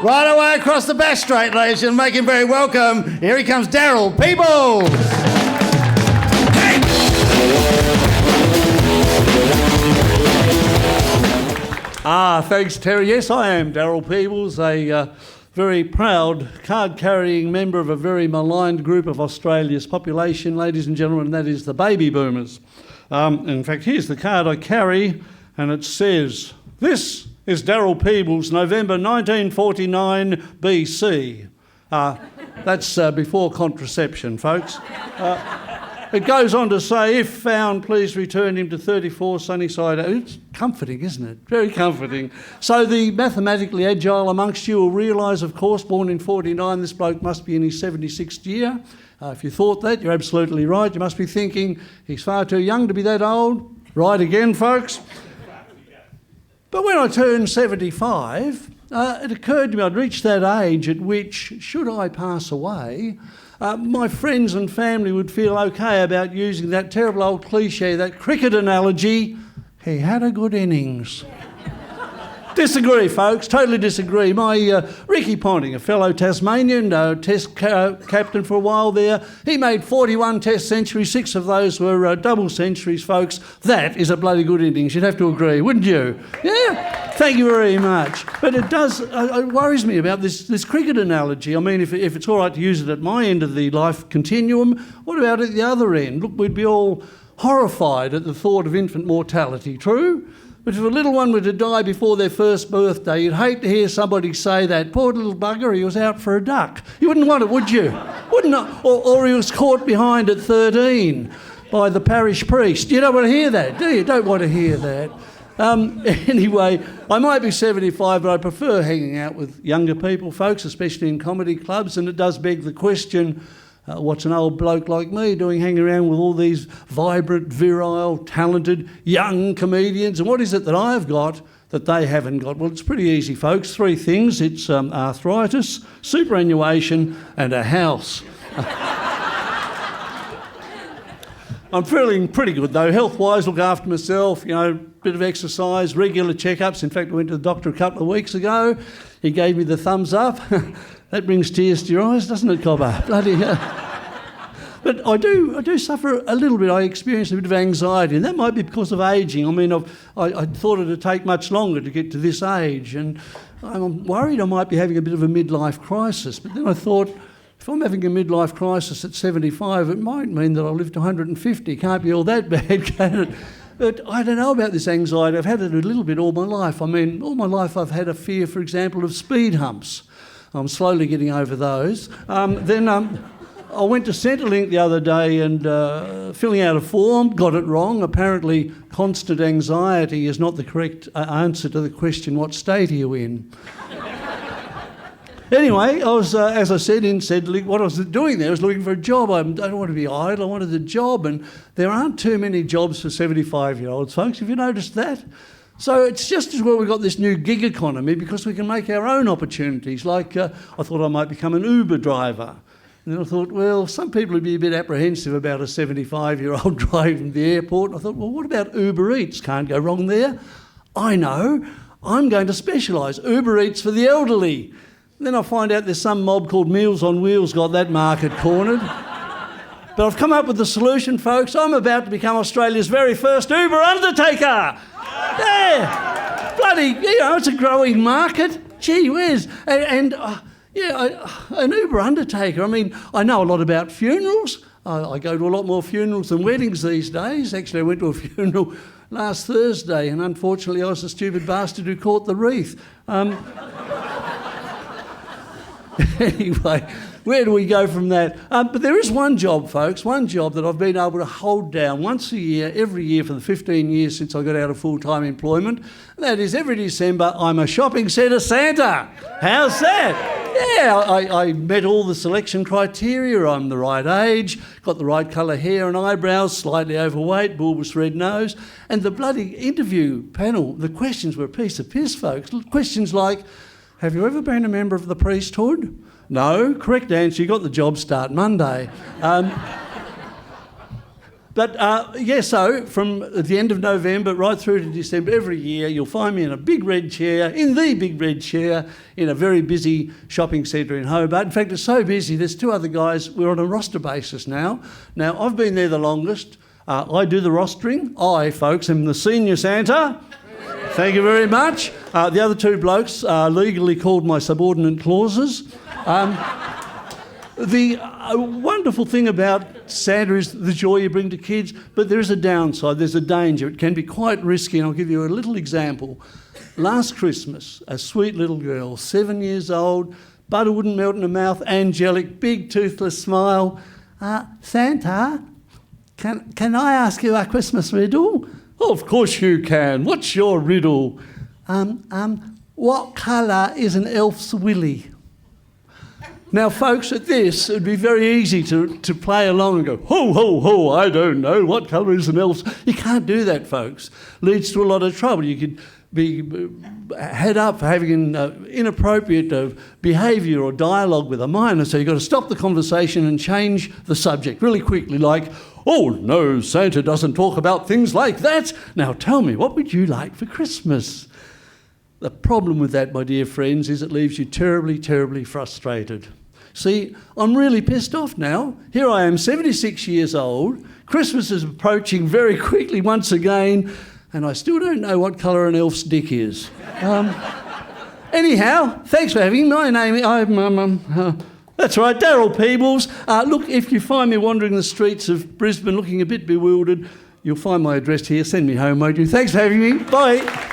Right away across the back straight, ladies and make him very welcome. Here he comes, Daryl, Peebles. Hey! Thanks, Terry. Yes, I am Daryl Peebles, a very proud card-carrying member of a very maligned group of Australia's population, ladies and gentlemen, and that is the baby boomers. In fact, here's the card I carry, and it says, "This is Daryl Peebles, November 1949 BC. That's before contraception, folks. It goes on to say, if found, please return him to 34 Sunnyside. It's comforting, isn't it? Very comforting. So the mathematically agile amongst you will realise, of course, born in 49, this bloke must be in his 76th year. If you thought that, you're absolutely right. You must be thinking, he's far too young to be that old. Right again, folks. But when I turned 75, it occurred to me I'd reached that age at which, should I pass away, my friends and family would feel okay about using that terrible old cliche, that cricket analogy, he had a good innings. Disagree, folks, totally disagree. My Ricky Ponting, a fellow Tasmanian, test captain for a while there, he made 41 test centuries, 6 of those were double centuries, folks. That is a bloody good innings, you'd have to agree, wouldn't you? Yeah, thank you very much. But it does, it worries me about this cricket analogy. I mean, if it's all right to use it at my end of the life continuum, what about at the other end? Look, we'd be all horrified at the thought of infant mortality, true? But if a little one were to die before their first birthday, you'd hate to hear somebody say that, poor little bugger, he was out for a duck. You wouldn't want it, would you? Wouldn't it? Or he was caught behind at 13 by the parish priest. You don't want to hear that, do you? Don't want to hear that. Anyway, I might be 75, but I prefer hanging out with younger people, folks, especially in comedy clubs, and it does beg the question, what's an old bloke like me doing hanging around with all these vibrant, virile, talented, young comedians? And what is it that I've got that they haven't got? Well, it's pretty easy, folks. 3 things. It's arthritis, superannuation and a house. I'm feeling pretty good though, health-wise, look after myself, you know, bit of exercise, regular checkups. In fact, I went to the doctor a couple of weeks ago. He gave me the thumbs up. That brings tears to your eyes, doesn't it, Cobber? Bloody hell. But I do suffer a little bit. I experience a bit of anxiety, and that might be because of ageing. I mean, I thought it'd take much longer to get to this age, and I'm worried I might be having a bit of a midlife crisis. But then I thought, if I'm having a midlife crisis at 75, it might mean that I'll live to 150. Can't be all that bad, can it? But I don't know about this anxiety. I've had it a little bit all my life. I mean, all my life I've had a fear, for example, of speed humps. I'm slowly getting over those. I went to Centrelink the other day and filling out a form, got it wrong. Apparently, constant anxiety is not the correct answer to the question, what state are you in? Anyway, I was, as I said, in Centrelink, what I was doing there was looking for a job. I don't want to be idle, I wanted a job, and there aren't too many jobs for 75-year-olds, folks. Have you noticed that? So it's just as well we've got this new gig economy because we can make our own opportunities. Like I thought I might become an Uber driver. And then I thought, well, some people would be a bit apprehensive about a 75-year-old driving to the airport. And I thought, well, what about Uber Eats? Can't go wrong there. I know. I'm going to specialise. Uber Eats for the elderly. And then I find out there's some mob called Meals on Wheels got that market cornered. But I've come up with the solution, folks. I'm about to become Australia's very first Uber undertaker. Yeah, bloody, you know, it's a growing market. Gee whiz. And an Uber undertaker. I mean, I know a lot about funerals. I go to a lot more funerals than weddings these days. Actually, I went to a funeral last Thursday, and unfortunately I was the stupid bastard who caught the wreath. Anyway, where do we go from that? But there is one job, folks, one job that I've been able to hold down once a year, every year for the 15 years since I got out of full-time employment. That is, every December, I'm a shopping centre Santa. How's that? Yeah, I met all the selection criteria. I'm the right age, got the right colour hair and eyebrows, slightly overweight, bulbous red nose. And the bloody interview panel, the questions were a piece of piss, folks. Questions like, have you ever been a member of the priesthood? No. Correct answer, you got the job, start Monday. So from the end of November right through to December, every year you'll find me in a big red chair, in a very busy shopping centre in Hobart. In fact, it's so busy, there's two other guys, we're on a roster basis now. Now, I've been there the longest. I do the rostering. I, folks, am the senior Santa. Thank you very much. The other two blokes are legally called my subordinate clauses. The wonderful thing about Santa is the joy you bring to kids, but there is a downside, there's a danger. It can be quite risky, and I'll give you a little example. Last Christmas, a sweet little girl, 7 years old, butter wouldn't melt in her mouth, angelic, big toothless smile. Santa, can I ask you a Christmas riddle? Oh, of course you can. What's your riddle? What colour is an elf's willy? Now, folks, at this, it'd be very easy to play along and go, ho, ho, ho, I don't know, what colour is an elf's? You can't do that, folks. Leads to a lot of trouble. You could be head up for having inappropriate behaviour or dialogue with a minor, so you've got to stop the conversation and change the subject really quickly, like, oh, no, Santa doesn't talk about things like that. Now, tell me, what would you like for Christmas? The problem with that, my dear friends, is it leaves you terribly, terribly frustrated. See, I'm really pissed off now. Here I am, 76 years old. Christmas is approaching very quickly once again, and I still don't know what colour an elf's dick is. Anyhow, thanks for having me. My name is... that's right, Daryl Peebles. Look, if you find me wandering the streets of Brisbane looking a bit bewildered, you'll find my address here. Send me home, won't you? Thanks for having me. Bye.